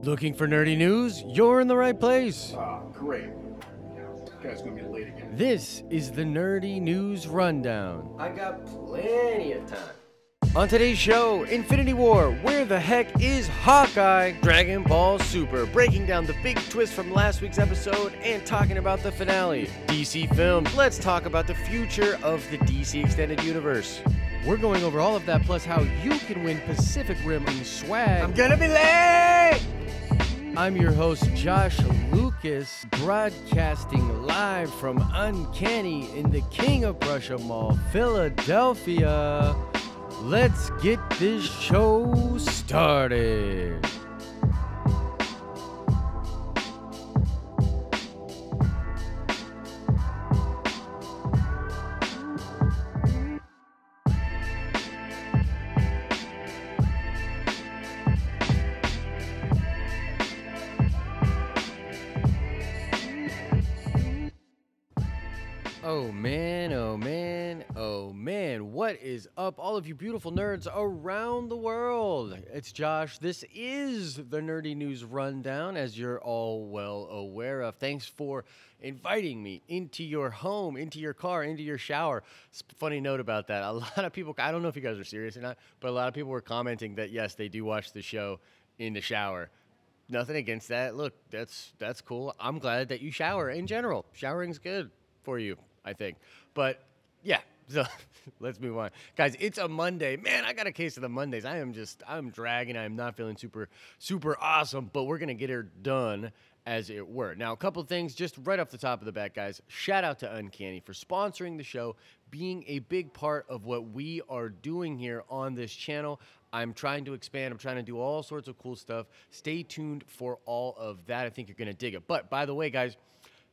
Looking for nerdy news? You're in the right place. Great. This guy's gonna be late again. This is the Nerdy News Rundown. I got plenty of time. On today's show, Infinity War, where the heck is Hawkeye? Dragon Ball Super, breaking down the big twist from last week's episode and talking about the finale. DC Films, let's talk about the future of the DC Extended Universe. We're going over all of that, plus how you can win Pacific Rim swag. I'm gonna be late! I'm your host, Josh Lucas, broadcasting live from Uncanny in the King of Prussia Mall, Philadelphia. Let's get this show started. Oh man, oh man, oh man, what is up, all of you beautiful nerds around the world? It's Josh. This is the Nerdy News Rundown, as you're all well aware of. Thanks for inviting me into your home, into your car, into your shower. Funny note about that, a lot of people, I don't know if you guys are serious or not, but a lot of people were commenting that yes, they do watch the show in the shower. Nothing against that. Look, that's cool. I'm glad that you shower in general. Showering's good for you, I think. But yeah, so let's move on. Guys, it's a Monday. Man, I got a case of the Mondays. I'm dragging. I'm not feeling super awesome, but we're going to get her done as it were. Now, a couple of things just right off the top of the bat, guys. Shout out to Uncanny for sponsoring the show, being a big part of what we are doing here on this channel. I'm trying to expand. I'm trying to do all sorts of cool stuff. Stay tuned for all of that. I think you're going to dig it. But by the way, guys,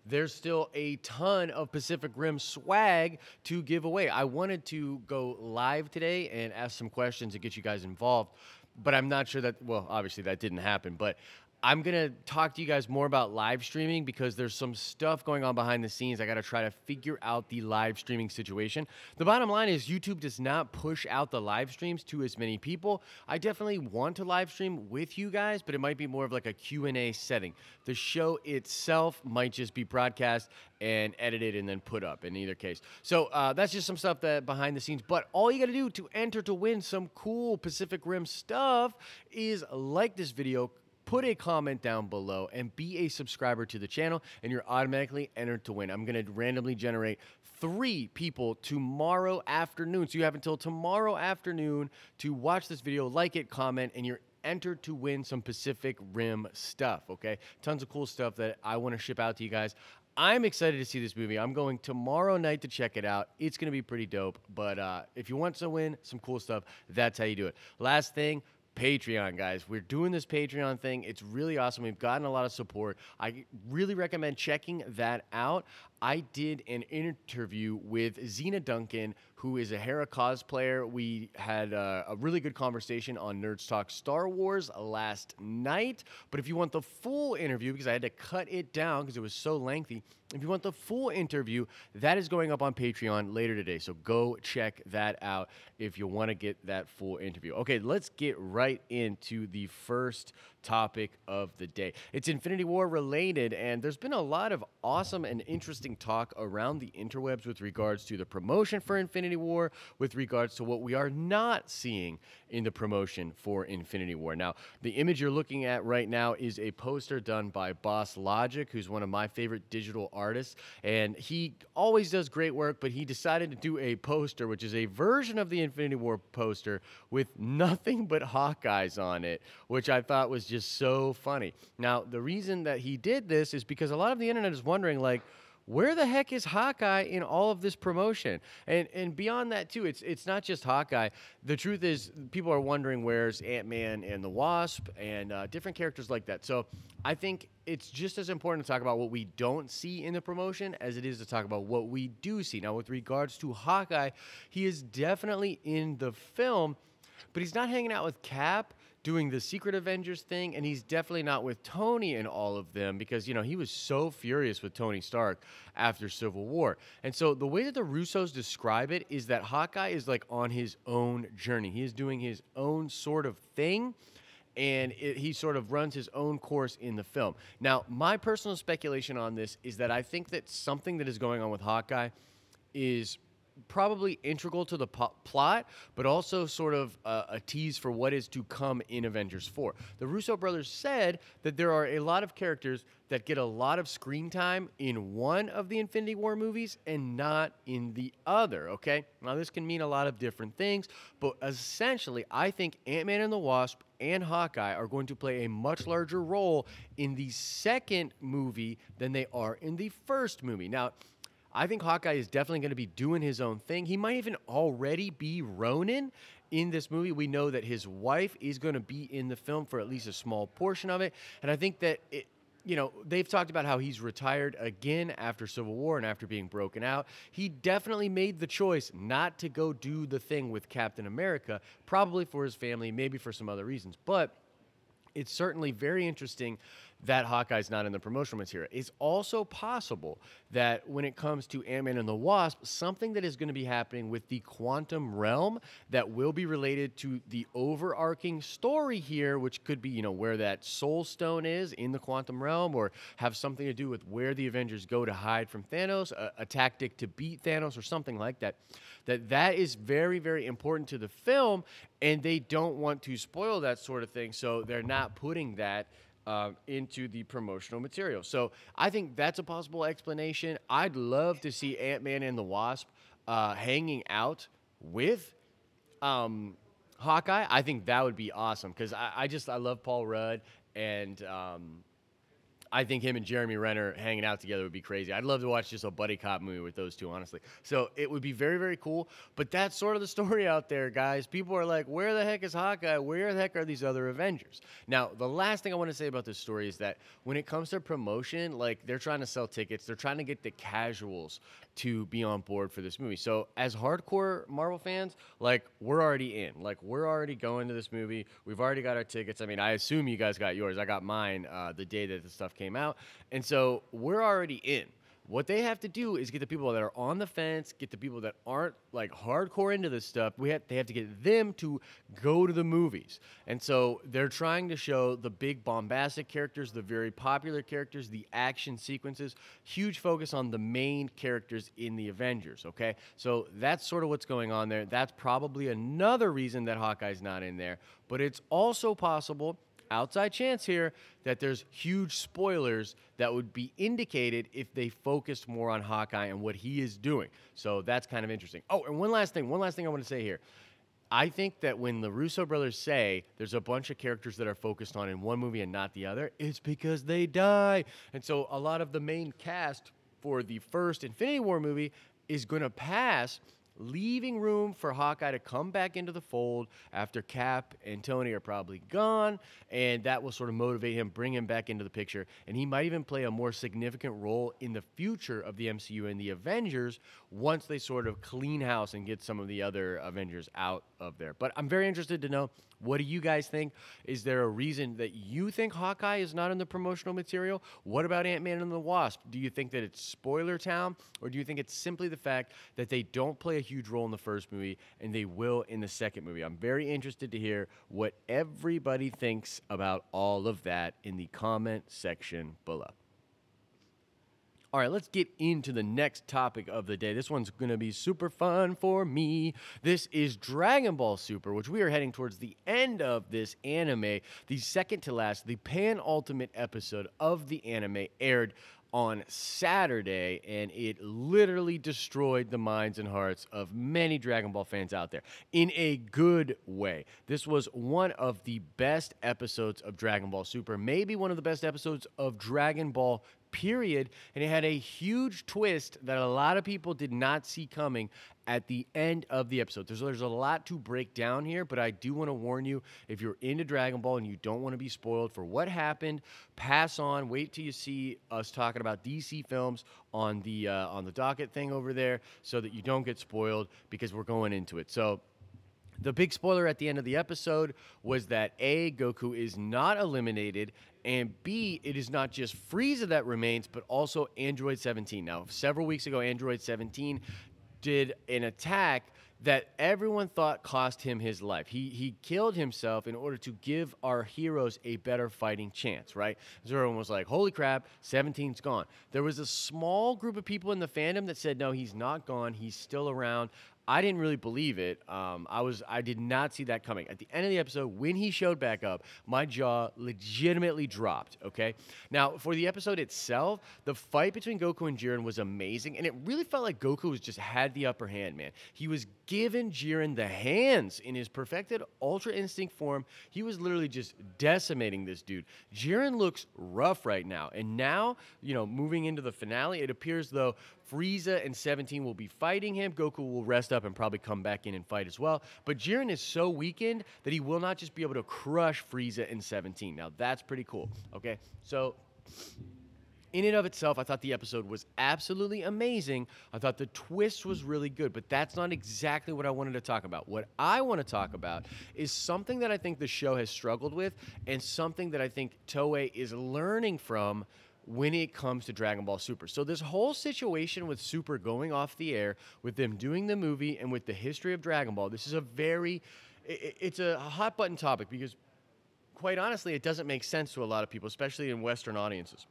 there's still a ton of Pacific Rim swag to give away. I wanted to go live today and ask some questions to get you guys involved, but I'm not sure that, well, obviously that didn't happen, but I'm going to talk to you guys more about live streaming because there's some stuff going on behind the scenes. I got to try to figure out the live streaming situation. The bottom line is YouTube does not push out the live streams to as many people. I definitely want to live stream with you guys, but it might be more of like a Q&A setting. The show itself might just be broadcast and edited and then put up in either case. So that's just some stuff that behind the scenes. But all you got to do to enter to win some cool Pacific Rim stuff is like this video, put a comment down below, and be a subscriber to the channel, and you're automatically entered to win. I'm going to randomly generate 3 people tomorrow afternoon. So you have until tomorrow afternoon to watch this video, like it, comment, and you're entered to win some Pacific Rim stuff, okay? Tons of cool stuff that I want to ship out to you guys. I'm excited to see this movie. I'm going tomorrow night to check it out. It's going to be pretty dope, but if you want to win some cool stuff, that's how you do it. Last thing, Patreon, guys. We're doing this Patreon thing. It's really awesome. We've gotten a lot of support. I really recommend checking that out. I did an interview with Xena Duncan, who is a Hera cosplayer. We had a really good conversation on Nerds Talk Star Wars last night. But if you want the full interview, because I had to cut it down because it was so lengthy, if you want the full interview, that is going up on Patreon later today. So go check that out if you want to get that full interview. Okay, let's get right into the first topic of the day. It's Infinity War related, and there's been a lot of awesome and interesting talk around the interwebs with regards to the promotion for Infinity War, with regards to what we are not seeing in the promotion for Infinity War. Now, the image you're looking at right now is a poster done by Boss Logic, who's one of my favorite digital artists, and he always does great work, but he decided to do a poster, which is a version of the Infinity War poster with nothing but Hawkeyes on it, which I thought was just so funny. Now, the reason that he did this is because a lot of the internet is wondering, like, where the heck is Hawkeye in all of this promotion? And beyond that, too, it's not just Hawkeye. The truth is, people are wondering where's Ant-Man and the Wasp and different characters like that. So I think it's just as important to talk about what we don't see in the promotion as it is to talk about what we do see. Now, with regards to Hawkeye, he is definitely in the film, but he's not hanging out with Cap doing the Secret Avengers thing, and he's definitely not with Tony in all of them because, you know, he was so furious with Tony Stark after Civil War. And so the way that the Russos describe it is that Hawkeye is like on his own journey. He is doing his own sort of thing, and he sort of runs his own course in the film. Now, my personal speculation on this is that I think that something that is going on with Hawkeye is probably integral to the plot, but also sort of a tease for what is to come in Avengers 4. The Russo brothers said that there are a lot of characters that get a lot of screen time in one of the Infinity War movies and not in the other, okay? Now, this can mean a lot of different things, but essentially, I think Ant-Man and the Wasp and Hawkeye are going to play a much larger role in the second movie than they are in the first movie. Now, I think Hawkeye is definitely going to be doing his own thing. He might even already be Ronin in this movie. We know that his wife is going to be in the film for at least a small portion of it. And I think that, they've talked about how he's retired again after Civil War and after being broken out. He definitely made the choice not to go do the thing with Captain America, probably for his family, maybe for some other reasons. But it's certainly very interesting that Hawkeye's not in the promotional material. It's also possible that when it comes to Ant-Man and the Wasp, something that is going to be happening with the quantum realm that will be related to the overarching story here, which could be, where that soul stone is in the quantum realm, or have something to do with where the Avengers go to hide from Thanos, a tactic to beat Thanos or something like that. That is very, very important to the film, and they don't want to spoil that sort of thing, so they're not putting that into the promotional material. So I think that's a possible explanation. I'd love to see Ant-Man and the Wasp hanging out with Hawkeye. I think that would be awesome because I love Paul Rudd, and I think him and Jeremy Renner hanging out together would be crazy. I'd love to watch just a buddy cop movie with those two, honestly. So it would be very, very cool. But that's sort of the story out there, guys. People are like, where the heck is Hawkeye? Where the heck are these other Avengers? Now, the last thing I want to say about this story is that when it comes to promotion, like, they're trying to sell tickets. They're trying to get the casuals to be on board for this movie. So as hardcore Marvel fans, like, we're already in. Like, we're already going to this movie. We've already got our tickets. I mean, I assume you guys got yours. I got mine the day that the stuff came out. And so we're already in. What they have to do is get the people that are on the fence, get the people that aren't like hardcore into this stuff. They have to get them to go to the movies. And so they're trying to show the big bombastic characters, the very popular characters, the action sequences, huge focus on the main characters in the Avengers, okay? So that's sort of what's going on there. That's probably another reason that Hawkeye's not in there. But it's also possible, outside chance here, that there's huge spoilers that would be indicated if they focused more on Hawkeye and what he is doing. So that's kind of interesting. Oh, and one last thing I want to say here. I think that when the Russo brothers say there's a bunch of characters that are focused on in one movie and not the other, it's because they die. And so a lot of the main cast for the first Infinity War movie is going to pass, leaving room for Hawkeye to come back into the fold after Cap and Tony are probably gone, and that will sort of motivate him, bring him back into the picture, and he might even play a more significant role in the future of the MCU and the Avengers once they sort of clean house and get some of the other Avengers out of there. But I'm very interested to know, what do you guys think? Is there a reason that you think Hawkeye is not in the promotional material? What about Ant-Man and the Wasp? Do you think that it's spoiler town, or do you think it's simply the fact that they don't play a huge role in the first movie and they will in the second movie? I'm very interested to hear what everybody thinks about all of that in the comment section below. All right, let's get into the next topic of the day. This one's going to be super fun for me. This is Dragon Ball Super, which we are heading towards the end of this anime. The second to last, the penultimate episode of the anime aired on Saturday, and it literally destroyed the minds and hearts of many Dragon Ball fans out there in a good way. This was one of the best episodes of Dragon Ball Super, maybe one of the best episodes of Dragon Ball period, and it had a huge twist that a lot of people did not see coming at the end of the episode. There's a lot to break down here, but I do want to warn you, if you're into Dragon Ball and you don't want to be spoiled for what happened, pass on, wait till you see us talking about DC films on the docket thing over there so that you don't get spoiled, because we're going into it. So the big spoiler at the end of the episode was that A, Goku is not eliminated, and B, it is not just Frieza that remains, but also Android 17. Now, several weeks ago, Android 17 did an attack that everyone thought cost him his life. He killed himself in order to give our heroes a better fighting chance, right? So everyone was like, holy crap, 17's gone. There was a small group of people in the fandom that said, no, he's not gone. He's still around. I didn't really believe it. I did not see that coming. At the end of the episode, when he showed back up, my jaw legitimately dropped, okay? Now, for the episode itself, the fight between Goku and Jiren was amazing, and it really felt like Goku was just had the upper hand, man. He was giving Jiren the hands in his perfected Ultra Instinct form. He was literally just decimating this dude. Jiren looks rough right now, and now, moving into the finale, it appears though Frieza and 17 will be fighting him. Goku will rest up and probably come back in and fight as well. But Jiren is so weakened that he will not just be able to crush Frieza and 17. Now, that's pretty cool, okay? So, in and of itself, I thought the episode was absolutely amazing. I thought the twist was really good, but that's not exactly what I wanted to talk about. What I want to talk about is something that I think the show has struggled with and something that I think Toei is learning from when it comes to Dragon Ball Super. So this whole situation with Super going off the air, with them doing the movie, and with the history of Dragon Ball, this is it's a hot button topic because, quite honestly, it doesn't make sense to a lot of people, especially in Western audiences.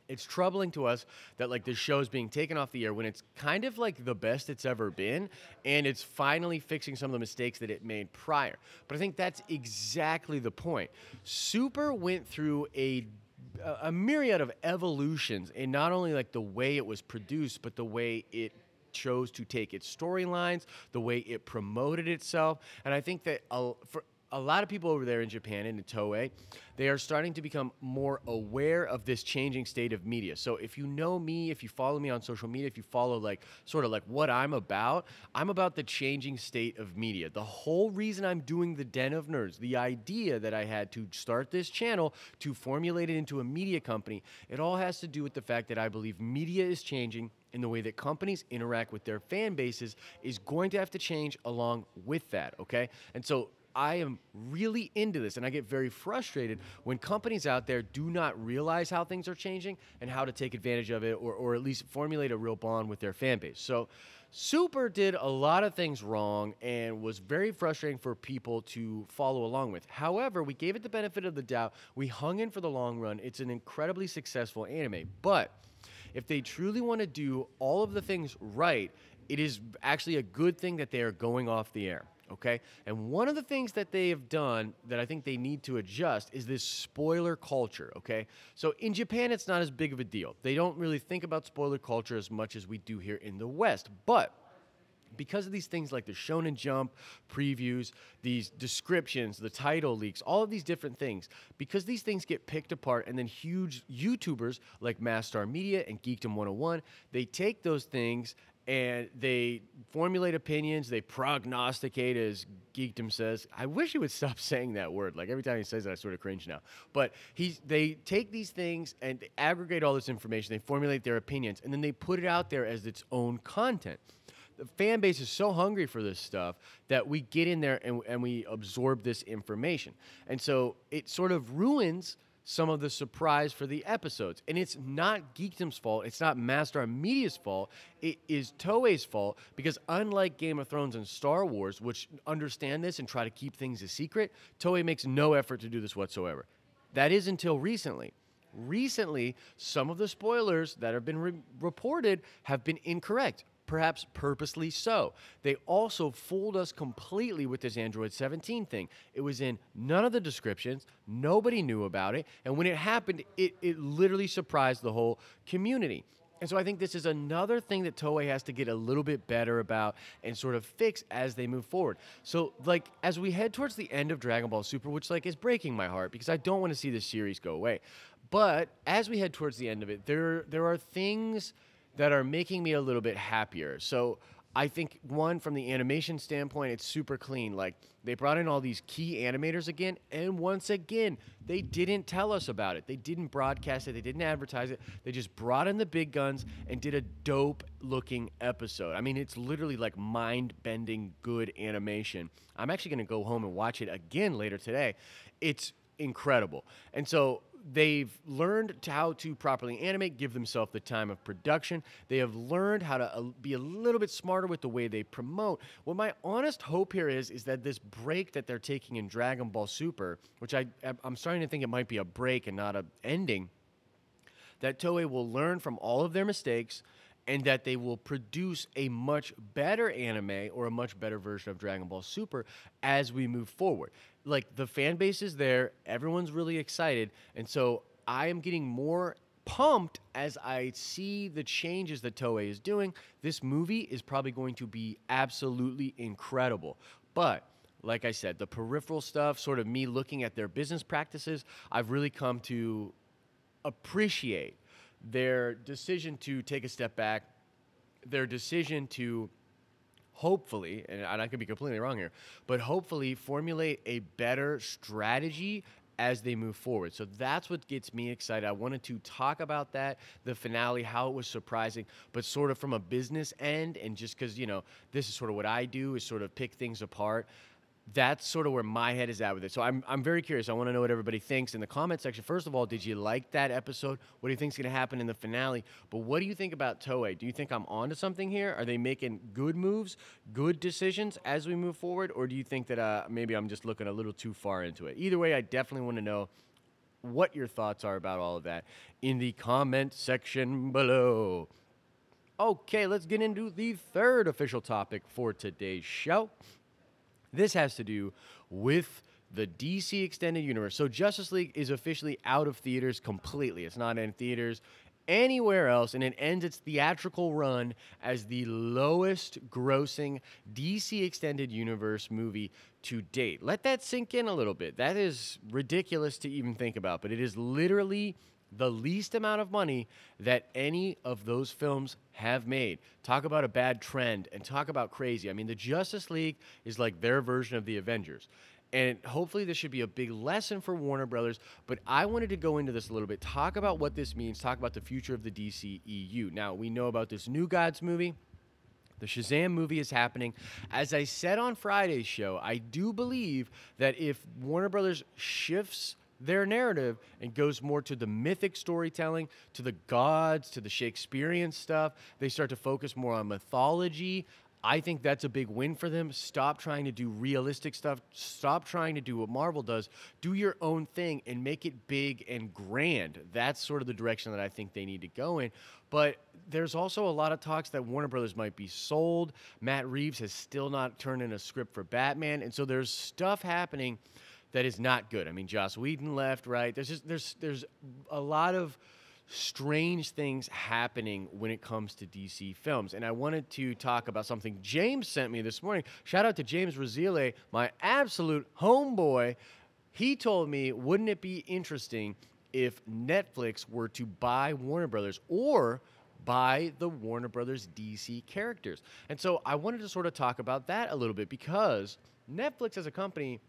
It's troubling to us that this show is being taken off the air when it's kind of the best it's ever been, and it's finally fixing some of the mistakes that it made prior. But I think that's exactly the point. Super went through a myriad of evolutions in not only the way it was produced, but the way it chose to take its storylines, the way it promoted itself. And I think that for a lot of people over there in Japan and in Toei, they are starting to become more aware of this changing state of media. So if you know me, if you follow me on social media, if you follow what I'm about the changing state of media. The whole reason I'm doing the Den of Nerds, the idea that I had to start this channel to formulate it into a media company, it all has to do with the fact that I believe media is changing, and the way that companies interact with their fan bases is going to have to change along with that, okay? And so I am really into this, and I get very frustrated when companies out there do not realize how things are changing and how to take advantage of it, or at least formulate a real bond with their fan base. So Super did a lot of things wrong and was very frustrating for people to follow along with. However, we gave it the benefit of the doubt. We hung in for the long run. It's an incredibly successful anime, but if they truly want to do all of the things right, it is actually a good thing that they are going off the air. Okay? And one of the things that they have done that I think they need to adjust is this spoiler culture, okay? So in Japan, it's not as big of a deal. They don't really think about spoiler culture as much as we do here in the West. But because of these things like the Shonen Jump previews, these descriptions, the title leaks, all of these different things, because these things get picked apart, and then huge YouTubers like Mastar Media and Geekdom 101, they take those things and they formulate opinions, they prognosticate, as Geekdom says. I wish he would stop saying that word. Every time he says it, I sort of cringe now. But they take these things and they aggregate all this information, they formulate their opinions, and then they put it out there as its own content. The fan base is so hungry for this stuff that we get in there and we absorb this information. And so it sort of ruins some of the surprise for the episodes. And it's not Geekdom's fault. It's not Mastar Media's fault. It is Toei's fault, because unlike Game of Thrones and Star Wars, which understand this and try to keep things a secret, Toei makes no effort to do this whatsoever. That is until recently. Recently, some of the spoilers that have been reported have been incorrect. Perhaps purposely so. They also fooled us completely with this Android 17 thing. It was in none of the descriptions. Nobody knew about it. And when it happened, it literally surprised the whole community. And so I think this is another thing that Toei has to get a little bit better about and sort of fix as they move forward. So, as we head towards the end of Dragon Ball Super, which, is breaking my heart because I don't want to see this series go away. But as we head towards the end of it, there are things that are making me a little bit happier. So I think, one, from the animation standpoint, it's super clean. They brought in all these key animators again, and once again, they didn't tell us about it. They didn't broadcast it. They didn't advertise it. They just brought in the big guns and did a dope-looking episode. I mean, it's literally mind-bending good animation. I'm actually going to go home and watch it again later today. It's incredible. And so they've learned how to properly animate, give themselves the time of production. They have learned how to be a little bit smarter with the way they promote. What my honest hope here is that this break that they're taking in Dragon Ball Super, which I'm starting to think it might be a break and not an ending, that Toei will learn from all of their mistakes and that they will produce a much better anime or a much better version of Dragon Ball Super as we move forward. Like, the fan base is there, everyone's really excited, and so I am getting more pumped as I see the changes that Toei is doing. This movie is probably going to be absolutely incredible. But like I said, the peripheral stuff, sort of me looking at their business practices, I've really come to appreciate their decision to take a step back, their decision to hopefully, and I could be completely wrong here, but hopefully formulate a better strategy as they move forward. So that's what gets me excited. I wanted to talk about that, the finale, how it was surprising, but sort of from a business end, and just because, you know, this is sort of what I do, is sort of pick things apart. That's sort of where my head is at with it. So I'm very curious. I want to know what everybody thinks in the comment section. First of all, did you like that episode? What do you think is going to happen in the finale? But what do you think about Toei? Do you think I'm onto something here? Are they making good moves, good decisions as we move forward? Or do you think that maybe I'm just looking a little too far into it? Either way, I definitely want to know what your thoughts are about all of that in the comment section below. Okay, let's get into the third official topic for today's show. This has to do with the DC Extended Universe. So Justice League is officially out of theaters completely. It's not in theaters anywhere else, and it ends its theatrical run as the lowest grossing DC Extended Universe movie to date. Let that sink in a little bit. That is ridiculous to even think about, but it is literally the least amount of money that any of those films have made. Talk about a bad trend and talk about crazy. I mean, the Justice League is like their version of the Avengers. And hopefully this should be a big lesson for Warner Brothers, but I wanted to go into this a little bit, talk about what this means, talk about the future of the DCEU. Now, we know about this New Gods movie. The Shazam movie is happening. As I said on Friday's show, I do believe that if Warner Brothers shifts their narrative and goes more to the mythic storytelling, to the gods, to the Shakespearean stuff, they start to focus more on mythology. I think that's a big win for them. Stop trying to do realistic stuff. Stop trying to do what Marvel does. Do your own thing and make it big and grand. That's sort of the direction that I think they need to go in. But there's also a lot of talks that Warner Brothers might be sold. Matt Reeves has still not turned in a script for Batman. And so there's stuff happening that is not good. I mean, Joss Whedon left, right? There's a lot of strange things happening when it comes to DC films. And I wanted to talk about something James sent me this morning. Shout out to James Razile, my absolute homeboy. He told me, wouldn't it be interesting if Netflix were to buy Warner Brothers or buy the Warner Brothers DC characters? And so I wanted to sort of talk about that a little bit, because Netflix as a company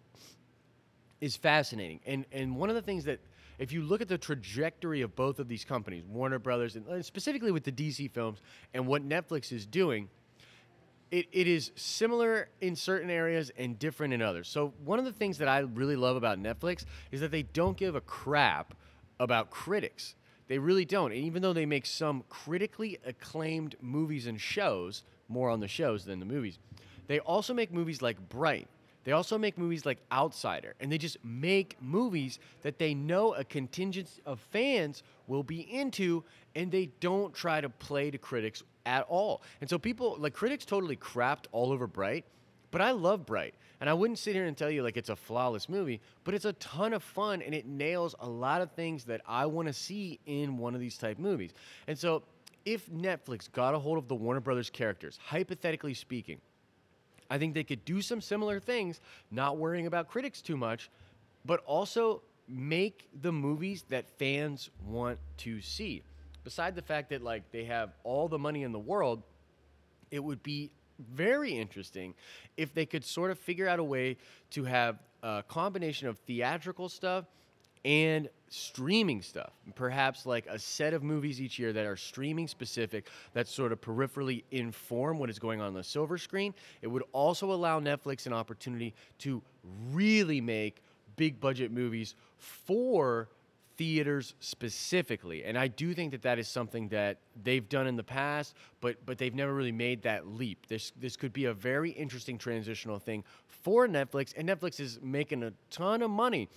is fascinating. And one of the things that, if you look at the trajectory of both of these companies, Warner Brothers, and specifically with the DC films and what Netflix is doing, it is similar in certain areas and different in others. So one of the things that I really love about Netflix is that they don't give a crap about critics. They really don't. And even though they make some critically acclaimed movies and shows, more on the shows than the movies, they also make movies like Bright. They also make movies like Outsider, and they just make movies that they know a contingent of fans will be into, and they don't try to play to critics at all. And so people, like, critics totally crapped all over Bright, but I love Bright. And I wouldn't sit here and tell you like it's a flawless movie, but it's a ton of fun, and it nails a lot of things that I want to see in one of these type movies. And so if Netflix got a hold of the Warner Brothers characters, hypothetically speaking, I think they could do some similar things, not worrying about critics too much, but also make the movies that fans want to see. Beside the fact that, like, they have all the money in the world, it would be very interesting if they could sort of figure out a way to have a combination of theatrical stuff and streaming stuff. Perhaps like a set of movies each year that are streaming specific, that sort of peripherally inform what is going on the silver screen. It would also allow Netflix an opportunity to really make big budget movies for theaters specifically. And I do think that that is something that they've done in the past, but they've never really made that leap. This could be a very interesting transitional thing for Netflix, and Netflix is making a ton of money.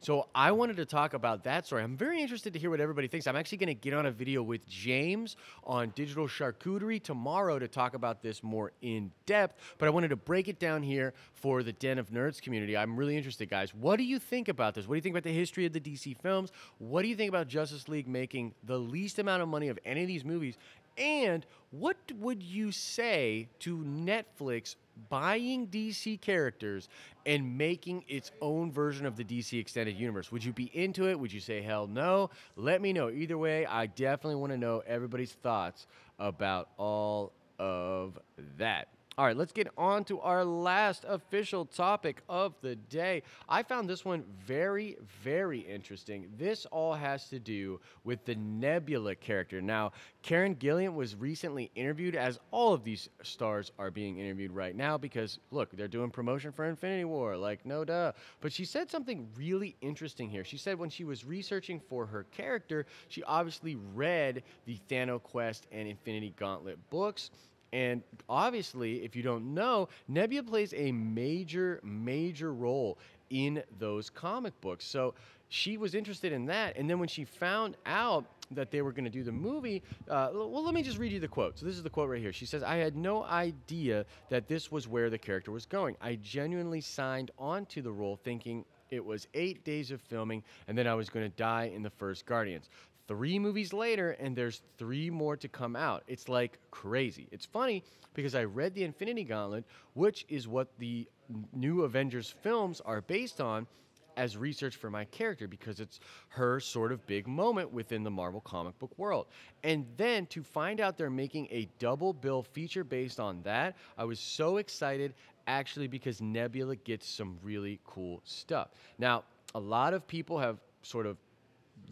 So I wanted to talk about that story. I'm very interested to hear what everybody thinks. I'm actually going to get on a video with James on Digital Charcuterie tomorrow to talk about this more in depth, but I wanted to break it down here for the Den of Nerds community. I'm really interested, guys. What do you think about this? What do you think about the history of the DC films? What do you think about Justice League making the least amount of money of any of these movies? And what would you say to Netflix buying DC characters and making its own version of the DC Extended Universe? Would you be into it? Would you say hell no? Let me know. Either way, I definitely want to know everybody's thoughts about all of that. All right, let's get on to our last official topic of the day. I found this one very, very interesting. This all has to do with the Nebula character. Now, Karen Gillan was recently interviewed, as all of these stars are being interviewed right now because, look, they're doing promotion for Infinity War, like, no duh. But she said something really interesting here. She said when she was researching for her character, she obviously read the Thanos Quest and Infinity Gauntlet books. And obviously, if you don't know, Nebula plays a major, major role in those comic books. So she was interested in that. And then when she found out that they were going to do the movie, well, let me just read you the quote. So this is the quote right here. She says, "I had no idea that this was where the character was going. I genuinely signed on to the role thinking it was 8 days of filming, and then I was going to die in the first Guardians. 3 movies later, and there's 3 more to come out. It's like crazy." It's funny because I read the Infinity Gauntlet, which is what the new Avengers films are based on, as research for my character because it's her sort of big moment within the Marvel comic book world. And then to find out they're making a double bill feature based on that, I was so excited actually because Nebula gets some really cool stuff. Now, a lot of people have sort of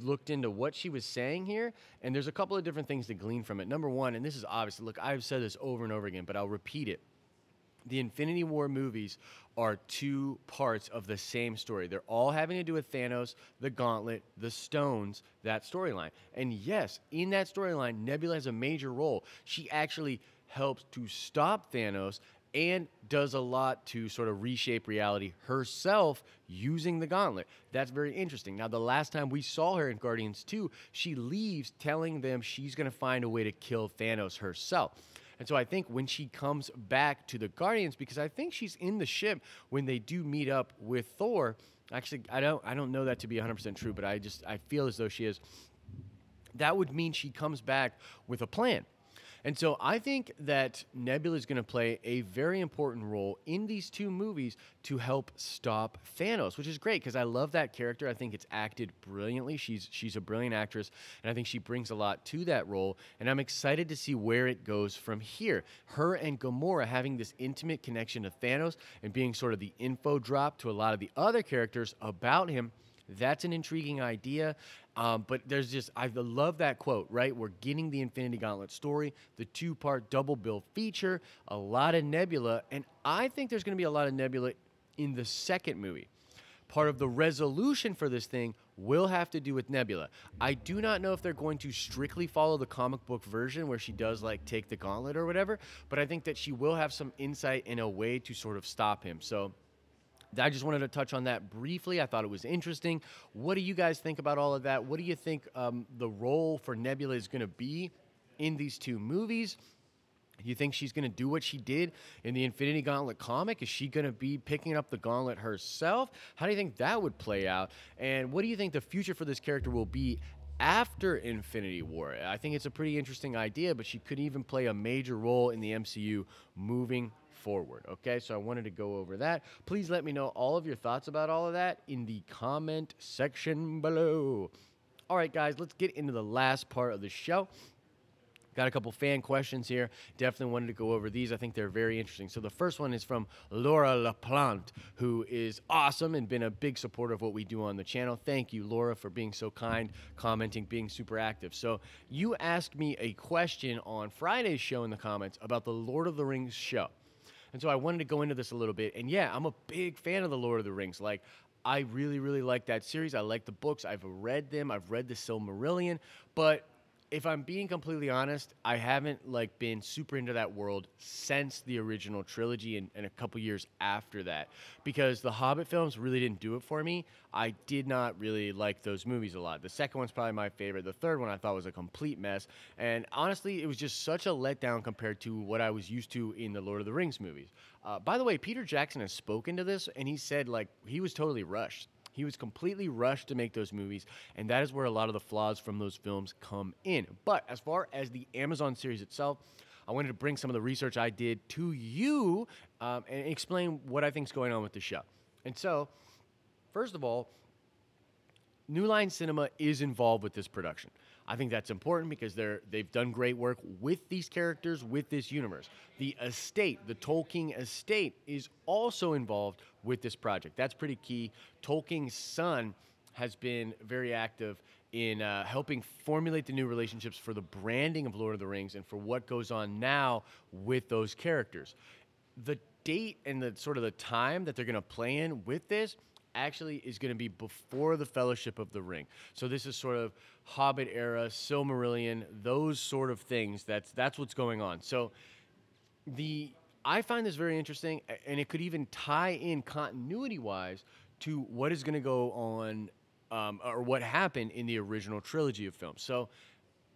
looked into what she was saying here, and there's a couple of different things to glean from it. Number one, and this is obvious, look, I've said this over and over again, but I'll repeat it. The Infinity War movies are 2 parts of the same story. They're all having to do with Thanos, the Gauntlet, the Stones, that storyline. And yes, in that storyline, Nebula has a major role. She actually helps to stop Thanos and does a lot to sort of reshape reality herself using the Gauntlet. That's very interesting. Now, the last time we saw her in Guardians 2, she leaves telling them she's going to find a way to kill Thanos herself. And so I think when she comes back to the Guardians, because I think she's in the ship when they do meet up with Thor. Actually, I don't know that to be 100% true, but I feel as though she is. That would mean she comes back with a plan. And so I think that Nebula is going to play a very important role in these 2 movies to help stop Thanos, which is great because I love that character. I think it's acted brilliantly. She's a brilliant actress, and I think she brings a lot to that role. And I'm excited to see where it goes from here. Her and Gamora having this intimate connection to Thanos and being sort of the info drop to a lot of the other characters about him. That's an intriguing idea, but there's just, I love that quote, right? We're getting the Infinity Gauntlet story, the 2-part double bill feature, a lot of Nebula, and I think there's going to be a lot of Nebula in the second movie. Part of the resolution for this thing will have to do with Nebula. I do not know if they're going to strictly follow the comic book version where she does like take the gauntlet or whatever, but I think that she will have some insight in a way to sort of stop him. So I just wanted to touch on that briefly. I thought it was interesting. What do you guys think about all of that? What do you think the role for Nebula is going to be in these 2 movies? Do you think she's going to do what she did in the Infinity Gauntlet comic? Is she going to be picking up the gauntlet herself? How do you think that would play out? And what do you think the future for this character will be after Infinity War? I think it's a pretty interesting idea, but she could even play a major role in the MCU moving forward. Okay, so I wanted to go over that. Please let me know all of your thoughts about all of that in the comment section below. All right, guys, let's get into the last part of the show. Got a couple fan questions here. Definitely wanted to go over these. I think they're very interesting. So the first one is from Laura LaPlante, who is awesome and been a big supporter of what we do on the channel. Thank you, Laura, for being so kind, commenting, being super active. So you asked me a question on Friday's show in the comments about the Lord of the Rings show. And so I wanted to go into this a little bit. And yeah, I'm a big fan of the Lord of the Rings. Like, I really, really like that series. I like the books. I've read them. I've read the Silmarillion. But if I'm being completely honest, I haven't like been super into that world since the original trilogy and a couple years after that, because the Hobbit films really didn't do it for me. I did not really like those movies a lot. The second one's probably my favorite. The third one I thought was a complete mess. And honestly, it was just such a letdown compared to what I was used to in the Lord of the Rings movies. By the way, Peter Jackson has spoken to this, and he said like he was totally rushed. He was completely rushed to make those movies, and that is where a lot of the flaws from those films come in. But as far as the Amazon series itself, I wanted to bring some of the research I did to you and explain what I think is going on with the show. And so, first of all, New Line Cinema is involved with this production. I think that's important because they've done great work with these characters, with this universe. The estate, the Tolkien estate, is also involved with this project. That's pretty key. Tolkien's son has been very active in helping formulate the new relationships for the branding of Lord of the Rings and for what goes on now with those characters. The date and the sort of the time that they're going to play in with this actually is going to be before the Fellowship of the Ring. So this is sort of Hobbit era, Silmarillion, those sort of things. That's what's going on. So I find this very interesting, and it could even tie in continuity-wise to what is going to go on or what happened in the original trilogy of films. So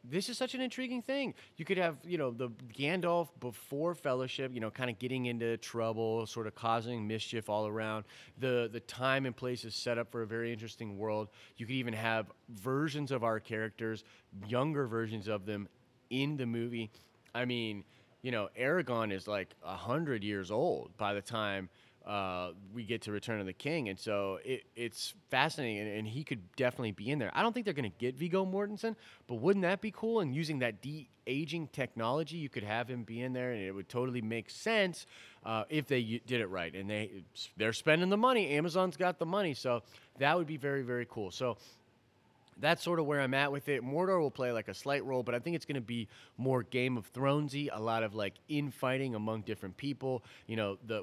this is such an intriguing thing. You could have, the Gandalf before Fellowship, kind of getting into trouble, sort of causing mischief all around. The time and place is set up for a very interesting world. You could even have versions of our characters, younger versions of them in the movie. I mean, Aragorn is like 100 years old by the time we get to Return of the King. And so it's fascinating, and he could definitely be in there. I don't think they're going to get Viggo Mortensen, but wouldn't that be cool? And using that de-aging technology, you could have him be in there, and it would totally make sense if they did it right. And they're spending the money. Amazon's got the money, so that would be very, very cool. So that's sort of where I'm at with it. Mordor will play like a slight role, but I think it's going to be more Game of Thronesy, a lot of like infighting among different people.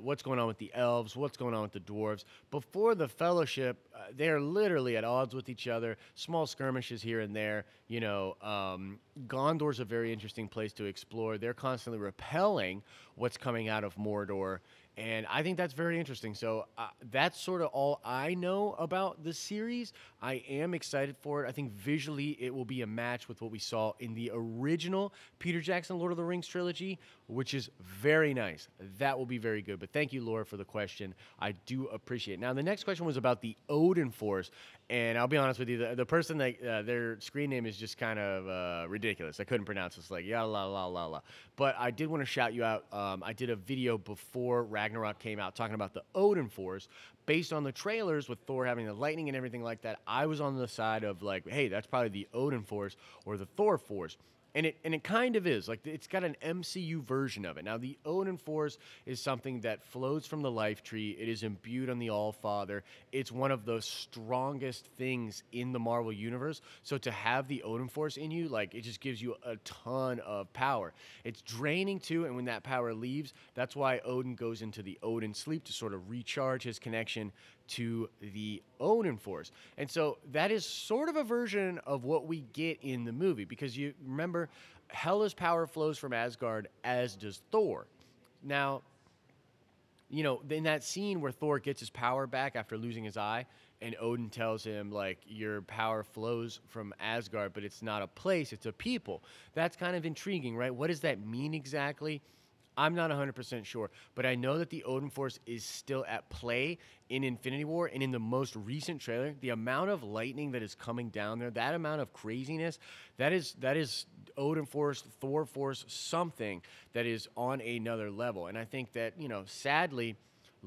What's going on with the elves, what's going on with the dwarves. Before the Fellowship, they're literally at odds with each other. Small skirmishes here and there. Gondor's a very interesting place to explore. They're constantly repelling what's coming out of Mordor. And I think that's very interesting. So that's sort of all I know about the series. I am excited for it. I think visually it will be a match with what we saw in the original Peter Jackson Lord of the Rings trilogy, which is very nice. That will be very good. But thank you, Laura, for the question. I do appreciate it. Now, the next question was about the Odin Force. And I'll be honest with you, the person that their screen name is just kind of ridiculous. I couldn't pronounce it. It's like, la. But I did want to shout you out. I did a video before Ragnarok came out talking about the Odin Force based on the trailers with Thor having the lightning and everything like that. I was on the side of like, hey, that's probably the Odin Force or the Thor Force. And it kind of is. Like, it's got an MCU version of it. Now, the Odin Force is something that flows from the life tree. It is imbued on the All-Father. It's one of the strongest things in the Marvel Universe. So to have the Odin Force in you, like, it just gives you a ton of power. It's draining, too, and when that power leaves, that's why Odin goes into the Odin sleep to sort of recharge his connection to the Odin Force. And so that is sort of a version of what we get in the movie, because you remember Hela's power flows from Asgard, as does Thor. Now, in that scene where Thor gets his power back after losing his eye, and Odin tells him, like, your power flows from Asgard, but it's not a place, it's a people. That's kind of intriguing, right? What does that mean exactly? I'm not 100% sure, but I know that the Odin Force is still at play in Infinity War, and in the most recent trailer, the amount of lightning that is coming down there, that amount of craziness, that is Odin Force, Thor Force, something that is on another level. And I think that, sadly,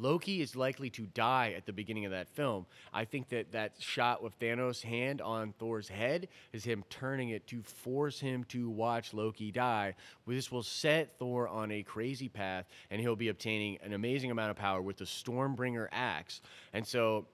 Loki is likely to die at the beginning of that film. I think that shot with Thanos' hand on Thor's head is him turning it to force him to watch Loki die. This will set Thor on a crazy path, and he'll be obtaining an amazing amount of power with the Stormbringer axe. And so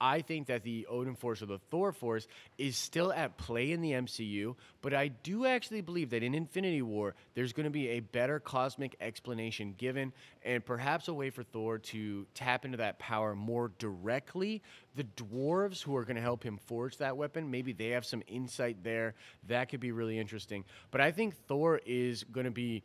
I think that the Odin Force or the Thor Force is still at play in the MCU, but I do actually believe that in Infinity War, there's going to be a better cosmic explanation given and perhaps a way for Thor to tap into that power more directly. The dwarves who are going to help him forge that weapon, maybe they have some insight there. That could be really interesting. But I think Thor is going to be...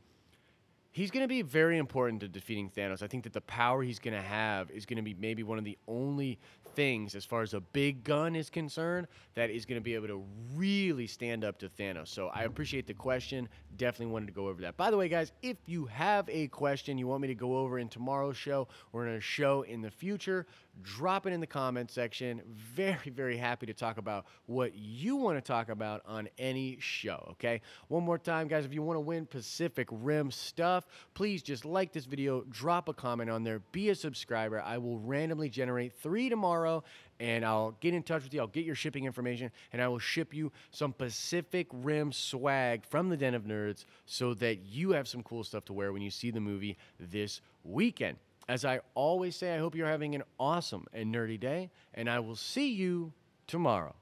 He's going to be very important to defeating Thanos. I think that the power he's going to have is going to be maybe one of the only things, as far as a big gun is concerned, that is going to be able to really stand up to Thanos. So I appreciate the question. Definitely wanted to go over that. By the way, guys, if you have a question you want me to go over in tomorrow's show or in a show in the future, drop it in the comment section. Very, very happy to talk about what you want to talk about on any show, okay? One more time, guys, if you want to win Pacific Rim stuff, please just like this video, drop a comment on there, be a subscriber. I will randomly generate 3 tomorrow, and I'll get in touch with you. I'll get your shipping information, and I will ship you some Pacific Rim swag from the Den of Nerds so that you have some cool stuff to wear when you see the movie this weekend. As I always say, I hope you're having an awesome and nerdy day, and I will see you tomorrow.